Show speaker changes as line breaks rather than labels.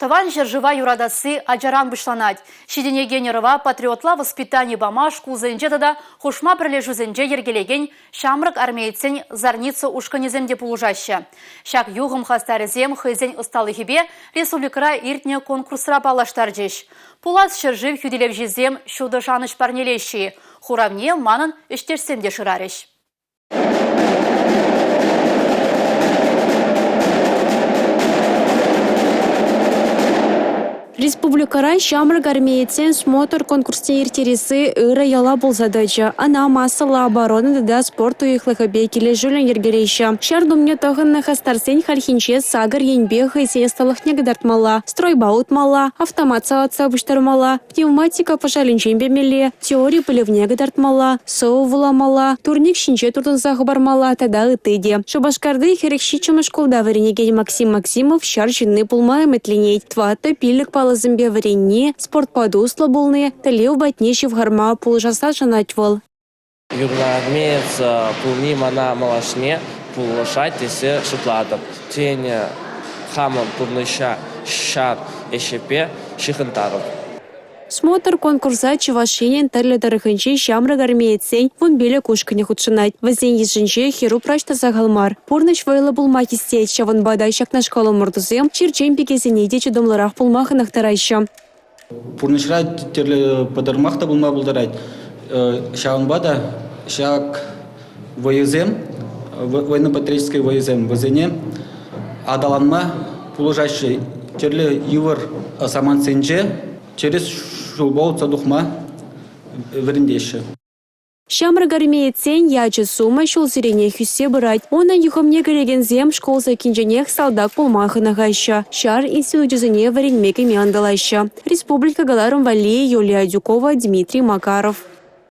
Таван жыржыва юрадасы аджаран бышланать. Шидене генерова патриотла воспитание бамаш кузенже да хушма прилежузенже ергелеген шамрак армейцен зарница ушканеземде полужаща. Шак югым хастарезем хызен усталыхибе республикара иртне конкурсра палаштарджеш. Пулас шыржыв хюделев жезем шуды жаныш парнелещи. Хуравне манын іштерсемде шырареш.
Республикара шамрак армейцен смотр конкурсте иртересы ыры яла был задача. Она массала обороны да спорту их лохобекеле жюлен ергерейша. Шардумне тоханна хастарсен хальхинче сагар янбеха и сенесталых негадартмала. Стройбаут мала, автомат саатса мала, пневматика пожалинчен бемеле, теория полевне гадартмала, соувала мала, турник шинче туртунсах бармала, тогда и тыде. Шабашкарды херекщичем школда варенеген Максим Максимов шаржинны пулмая метленей. Твата пилик палазымбе варенне, спортпадусла булны, талев батнещев гарма пулжаса жанатвал.
Юрнаармеец пулни мана малашне, пулшать исе шутладов. Тень хамам турныша шар эшепе шихантаров.
Смотр конкурса чевашенен тарле дарыхынче шамрак армейцен вон беле кушкане худшынать. Вазен езжинче херу прачта загалмар. Пурныч вайла булмаки стеть, шаван бадай шак на школу мордузем, чирчен пикесене дечи домларах пулмаханах тарайща.
Пурнычра терле подармахта булма булдарать. Шаван бада шак воезем, военно-патриотический воезем. Вазене адаланма пулужащий терле ювар саман сенже через шубол цадухма врендеше.
Шамрак армейцен ячы сума шул зирене хүссе бырать. Она юхамне керегензем школ закинженех салдак пулмахына гайша. Шар институтизене варенмеке мяндалайша. Республика Галарум Валли, Юлия Дюкова, Дмитрий Макаров.